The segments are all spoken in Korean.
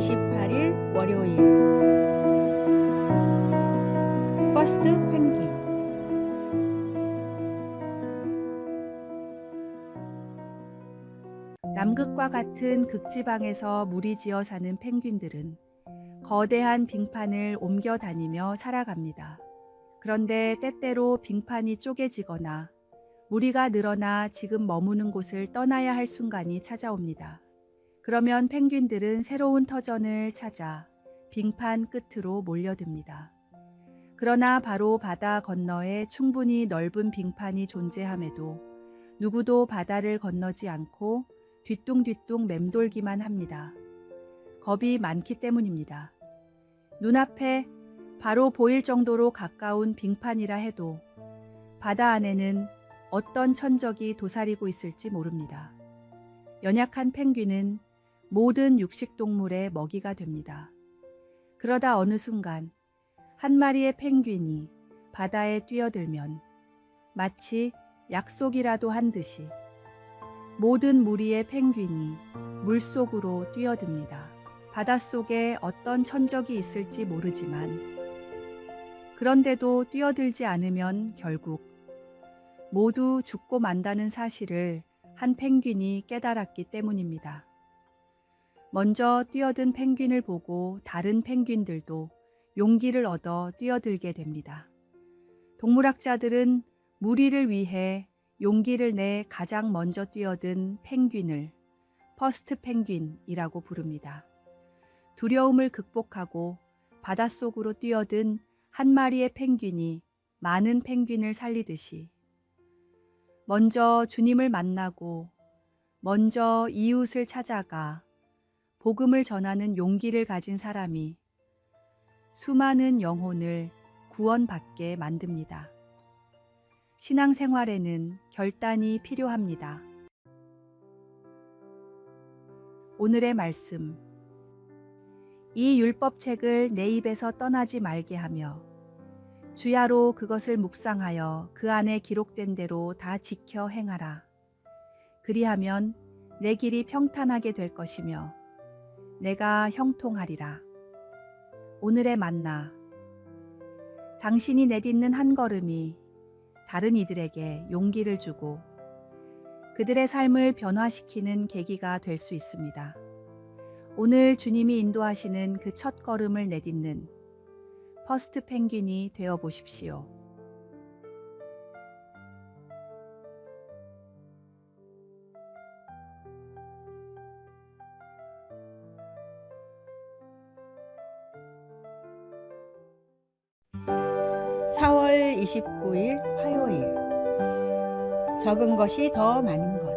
28일 월요일 퍼스트 펭귄. 남극과 같은 극지방에서 무리지어 사는 펭귄들은 거대한 빙판을 옮겨 다니며 살아갑니다. 그런데 때때로 빙판이 쪼개지거나 무리가 늘어나 지금 머무는 곳을 떠나야 할 순간이 찾아옵니다. 그러면 펭귄들은 새로운 터전을 찾아 빙판 끝으로 몰려듭니다. 그러나 바로 바다 건너에 충분히 넓은 빙판이 존재함에도 누구도 바다를 건너지 않고 뒤뚱뒤뚱 맴돌기만 합니다. 겁이 많기 때문입니다. 눈앞에 바로 보일 정도로 가까운 빙판이라 해도 바다 안에는 어떤 천적이 도사리고 있을지 모릅니다. 연약한 펭귄은 모든 육식동물의 먹이가 됩니다. 그러다 어느 순간 한 마리의 펭귄이 바다에 뛰어들면 마치 약속이라도 한 듯이 모든 무리의 펭귄이 물속으로 뛰어듭니다. 바닷속에 어떤 천적이 있을지 모르지만 그런데도 뛰어들지 않으면 결국 모두 죽고 만다는 사실을 한 펭귄이 깨달았기 때문입니다. 먼저 뛰어든 펭귄을 보고 다른 펭귄들도 용기를 얻어 뛰어들게 됩니다. 동물학자들은 무리를 위해 용기를 내 가장 먼저 뛰어든 펭귄을 퍼스트 펭귄이라고 부릅니다. 두려움을 극복하고 바닷속으로 뛰어든 한 마리의 펭귄이 많은 펭귄을 살리듯이 먼저 주님을 만나고 먼저 이웃을 찾아가 복음을 전하는 용기를 가진 사람이 수많은 영혼을 구원받게 만듭니다. 신앙생활에는 결단이 필요합니다. 오늘의 말씀. 이 율법책을 내 입에서 떠나지 말게 하며 주야로 그것을 묵상하여 그 안에 기록된 대로 다 지켜 행하라. 그리하면 내 길이 평탄하게 될 것이며 내가 형통하리라. 오늘의 만나. 당신이 내딛는 한 걸음이 다른 이들에게 용기를 주고 그들의 삶을 변화시키는 계기가 될 수 있습니다. 오늘 주님이 인도하시는 그 첫 걸음을 내딛는 퍼스트 펭귄이 되어 보십시오. (4월 29일) 화요일. 적은 것이 더 많은 것.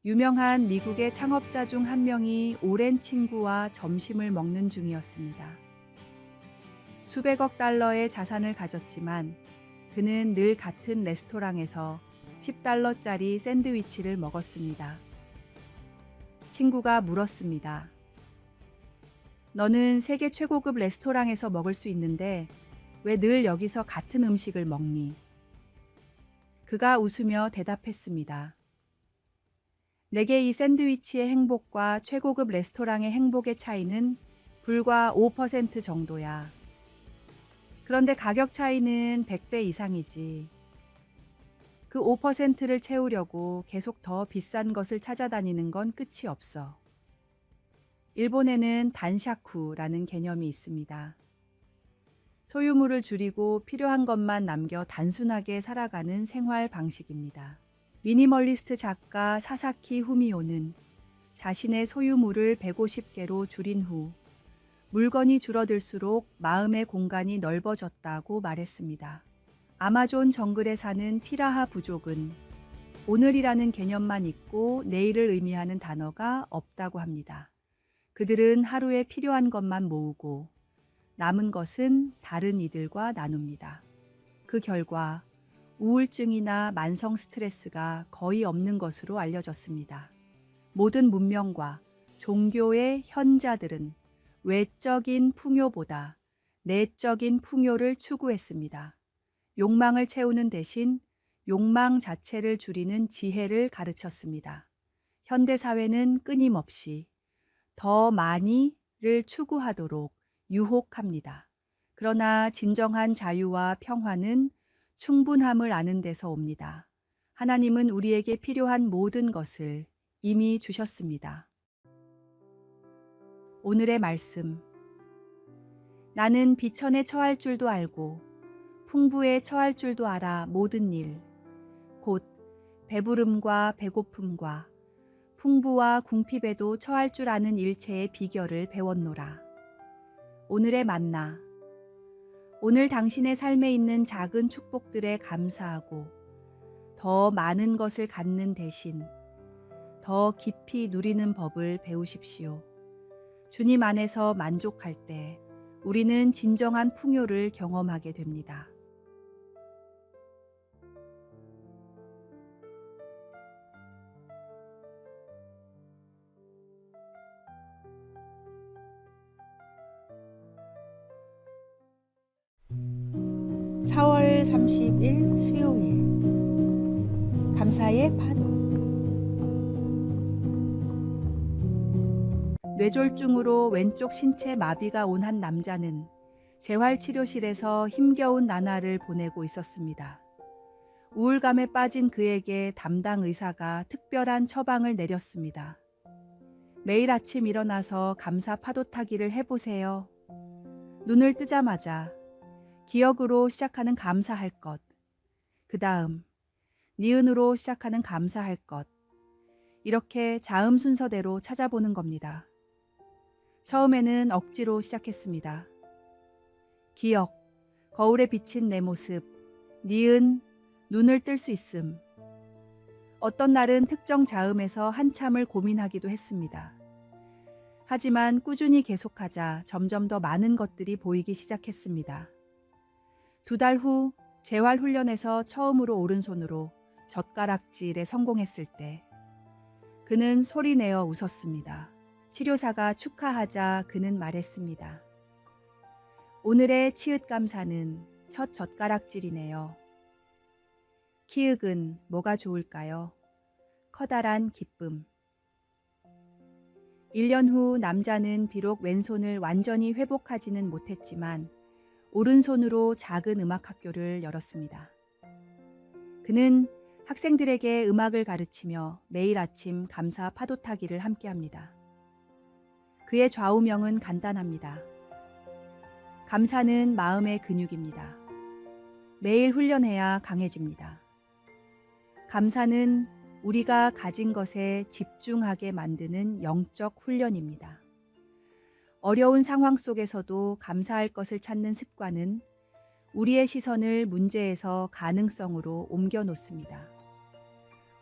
유명한 미국의 창업자 중 한 명이 오랜 친구와 점심을 먹는 중이었습니다. 수백억 달러의 자산을 가졌지만 그는 늘 같은 레스토랑에서 $10짜리 샌드위치를 먹었습니다. 친구가 물었습니다. 너는 세계 최고급 레스토랑에서 먹을 수 있는데 왜 늘 여기서 같은 음식을 먹니? 그가 웃으며 대답했습니다. 내게 이 샌드위치의 행복과 최고급 레스토랑의 행복의 차이는 불과 5% 정도야. 그런데 가격 차이는 100배 이상이지. 그 5%를 채우려고 계속 더 비싼 것을 찾아다니는 건 끝이 없어. 일본에는 단샤쿠라는 개념이 있습니다. 소유물을 줄이고 필요한 것만 남겨 단순하게 살아가는 생활 방식입니다. 미니멀리스트 작가 사사키 후미오는 자신의 소유물을 150개로 줄인 후 물건이 줄어들수록 마음의 공간이 넓어졌다고 말했습니다. 아마존 정글에 사는 피라하 부족은 오늘이라는 개념만 있고 내일을 의미하는 단어가 없다고 합니다. 그들은 하루에 필요한 것만 모으고 남은 것은 다른 이들과 나눕니다. 그 결과 우울증이나 만성 스트레스가 거의 없는 것으로 알려졌습니다. 모든 문명과 종교의 현자들은 외적인 풍요보다 내적인 풍요를 추구했습니다. 욕망을 채우는 대신 욕망 자체를 줄이는 지혜를 가르쳤습니다. 현대 사회는 끊임없이 더 많이를 추구하도록 유혹합니다. 그러나 진정한 자유와 평화는 충분함을 아는 데서 옵니다. 하나님은 우리에게 필요한 모든 것을 이미 주셨습니다. 오늘의 말씀. 나는 비천에 처할 줄도 알고 풍부에 처할 줄도 알아 모든 일, 곧 배부름과 배고픔과 풍부와 궁핍에도 처할 줄 아는 일체의 비결을 배웠노라. 오늘의 만나. 오늘 당신의 삶에 있는 작은 축복들에 감사하고 더 많은 것을 갖는 대신 더 깊이 누리는 법을 배우십시오. 주님 안에서 만족할 때 우리는 진정한 풍요를 경험하게 됩니다. (4월 30일) 수요일. 감사의 파도. 뇌졸중으로 왼쪽 신체 마비가 온 한 남자는 재활치료실에서 힘겨운 나날을 보내고 있었습니다. 우울감에 빠진 그에게 담당 의사가 특별한 처방을 내렸습니다. 매일 아침 일어나서 감사 파도 타기를 해보세요. 눈을 뜨자마자 기억으로 시작하는 감사할 것, 그 다음 니은으로 시작하는 감사할 것, 이렇게 자음 순서대로 찾아보는 겁니다. 처음에는 억지로 시작했습니다. 기억, 거울에 비친 내 모습, 니은, 눈을 뜰 수 있음. 어떤 날은 특정 자음에서 한참을 고민하기도 했습니다. 하지만 꾸준히 계속하자 점점 더 많은 것들이 보이기 시작했습니다. 2달 후 재활훈련에서 처음으로 오른손으로 젓가락질에 성공했을 때 그는 소리내어 웃었습니다. 치료사가 축하하자 그는 말했습니다. 오늘의 치읓 감사는 첫 젓가락질이네요. 키읔은 뭐가 좋을까요? 커다란 기쁨. 1년 후 남자는 비록 왼손을 완전히 회복하지는 못했지만 오른손으로 작은 음악학교를 열었습니다. 그는 학생들에게 음악을 가르치며 매일 아침 감사 파도 타기를 함께합니다. 그의 좌우명은 간단합니다. 감사는 마음의 근육입니다. 매일 훈련해야 강해집니다. 감사는 우리가 가진 것에 집중하게 만드는 영적 훈련입니다. 어려운 상황 속에서도 감사할 것을 찾는 습관은 우리의 시선을 문제에서 가능성으로 옮겨 놓습니다.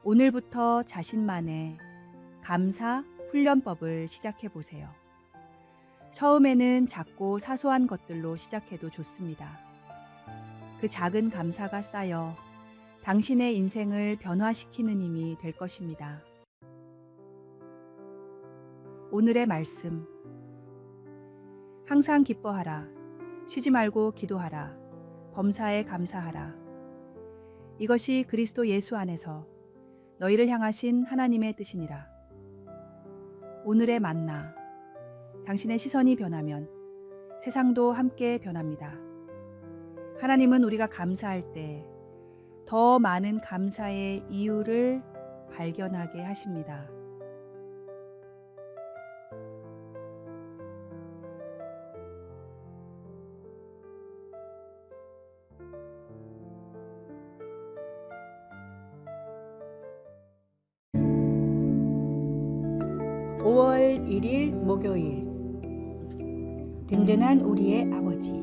오늘부터 자신만의 감사 훈련법을 시작해 보세요. 처음에는 작고 사소한 것들로 시작해도 좋습니다. 그 작은 감사가 쌓여 당신의 인생을 변화시키는 힘이 될 것입니다. 오늘의 말씀. 항상 기뻐하라. 쉬지 말고 기도하라. 범사에 감사하라. 이것이 그리스도 예수 안에서 너희를 향하신 하나님의 뜻이니라. 오늘의 만나. 당신의 시선이 변하면 세상도 함께 변합니다. 하나님은 우리가 감사할 때 더 많은 감사의 이유를 발견하게 하십니다. (5월 1일) 목요일. 든든한 우리의 아버지.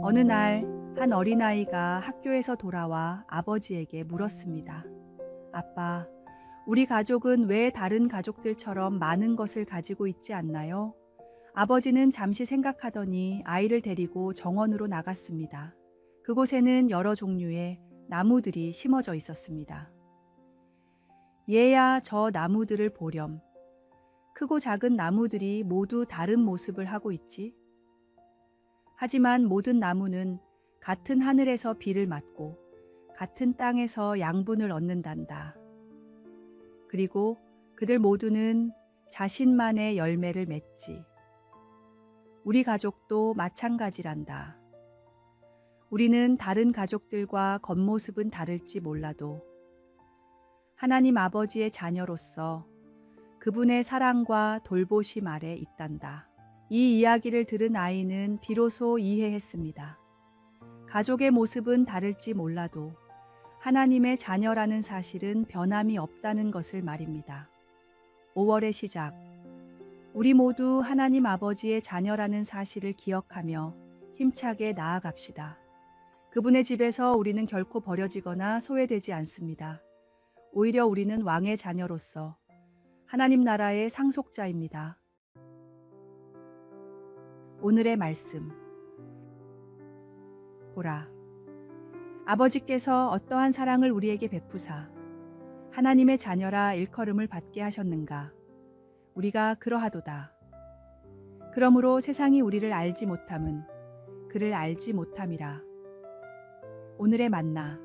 어느 날 한 어린아이가 학교에서 돌아와 아버지에게 물었습니다. 아빠, 우리 가족은 왜 다른 가족들처럼 많은 것을 가지고 있지 않나요? 아버지는 잠시 생각하더니 아이를 데리고 정원으로 나갔습니다. 그곳에는 여러 종류의 나무들이 심어져 있었습니다. 얘야 저 나무들을 보렴. 크고 작은 나무들이 모두 다른 모습을 하고 있지. 하지만 모든 나무는 같은 하늘에서 비를 맞고 같은 땅에서 양분을 얻는단다. 그리고 그들 모두는 자신만의 열매를 맺지. 우리 가족도 마찬가지란다. 우리는 다른 가족들과 겉모습은 다를지 몰라도 하나님 아버지의 자녀로서 그분의 사랑과 돌보심 아래 있단다. 이 이야기를 들은 아이는 비로소 이해했습니다. 가족의 모습은 다를지 몰라도 하나님의 자녀라는 사실은 변함이 없다는 것을 말입니다. 5월의 시작. 우리 모두 하나님 아버지의 자녀라는 사실을 기억하며 힘차게 나아갑시다. 그분의 집에서 우리는 결코 버려지거나 소외되지 않습니다. 오히려 우리는 왕의 자녀로서 하나님 나라의 상속자입니다. 오늘의 말씀. 보라, 아버지께서 어떠한 사랑을 우리에게 베푸사 하나님의 자녀라 일컬음을 받게 하셨는가. 우리가 그러하도다. 그러므로 세상이 우리를 알지 못함은 그를 알지 못함이라. 오늘의 만나.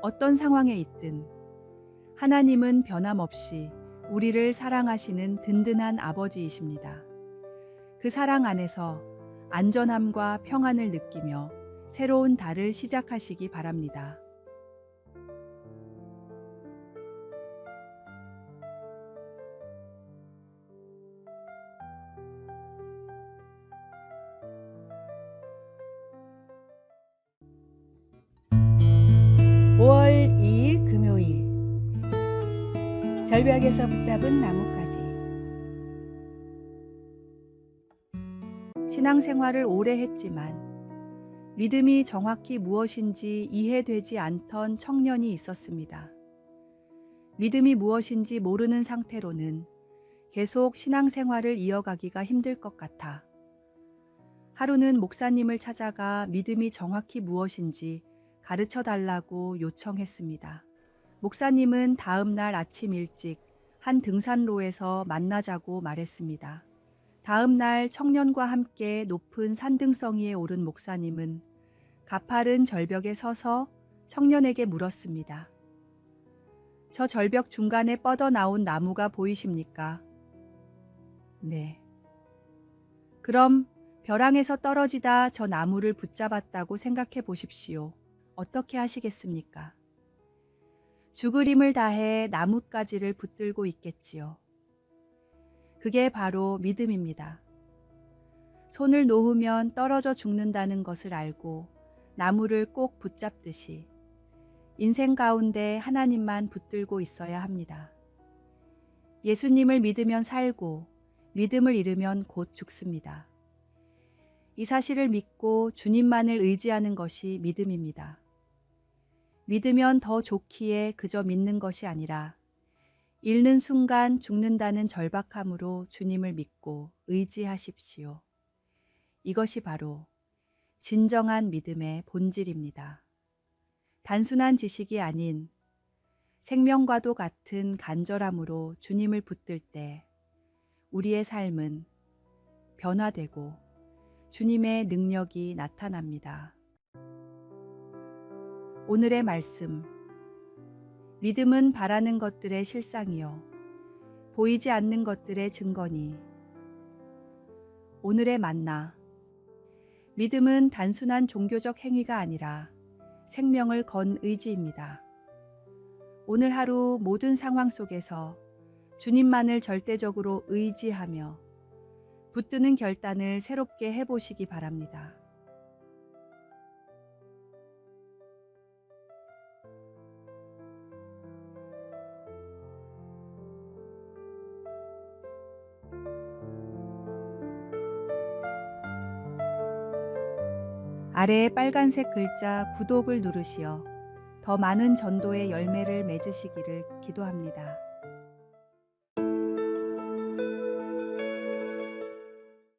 어떤 상황에 있든 하나님은 변함없이 우리를 사랑하시는 든든한 아버지이십니다. 그 사랑 안에서 안전함과 평안을 느끼며 새로운 달을 시작하시기 바랍니다. (5월 2일) 금요일. 절벽에서 붙잡은 나뭇가지. 신앙생활을 오래 했지만 믿음이 정확히 무엇인지 이해되지 않던 청년이 있었습니다. 믿음이 무엇인지 모르는 상태로는 계속 신앙생활을 이어가기가 힘들 것 같아 하루는 목사님을 찾아가 믿음이 정확히 무엇인지 가르쳐 달라고 요청했습니다. 목사님은 다음 날 아침 일찍 한 등산로에서 만나자고 말했습니다. 다음 날 청년과 함께 높은 산등성이에 오른 목사님은 가파른 절벽에 서서 청년에게 물었습니다. 저 절벽 중간에 뻗어나온 나무가 보이십니까? 네. 그럼 벼랑에서 떨어지다 저 나무를 붙잡았다고 생각해 보십시오. 어떻게 하시겠습니까? 죽을 힘을 다해 나뭇가지를 붙들고 있겠지요. 그게 바로 믿음입니다. 손을 놓으면 떨어져 죽는다는 것을 알고 나무를 꼭 붙잡듯이 인생 가운데 하나님만 붙들고 있어야 합니다. 예수님을 믿으면 살고 믿음을 잃으면 곧 죽습니다. 이 사실을 믿고 주님만을 의지하는 것이 믿음입니다. 믿으면 더 좋기에 그저 믿는 것이 아니라 잃는 순간 죽는다는 절박함으로 주님을 믿고 의지하십시오. 이것이 바로 진정한 믿음의 본질입니다. 단순한 지식이 아닌 생명과도 같은 간절함으로 주님을 붙들 때 우리의 삶은 변화되고 주님의 능력이 나타납니다. 오늘의 말씀. 믿음은 바라는 것들의 실상이요 보이지 않는 것들의 증거니. 오늘의 만나. 믿음은 단순한 종교적 행위가 아니라 생명을 건 의지입니다. 오늘 하루 모든 상황 속에서 주님만을 절대적으로 의지하며 붙드는 결단을 새롭게 해보시기 바랍니다. 아래에 빨간색 글자 구독을 누르시어 더 많은 전도의 열매를 맺으시기를 기도합니다.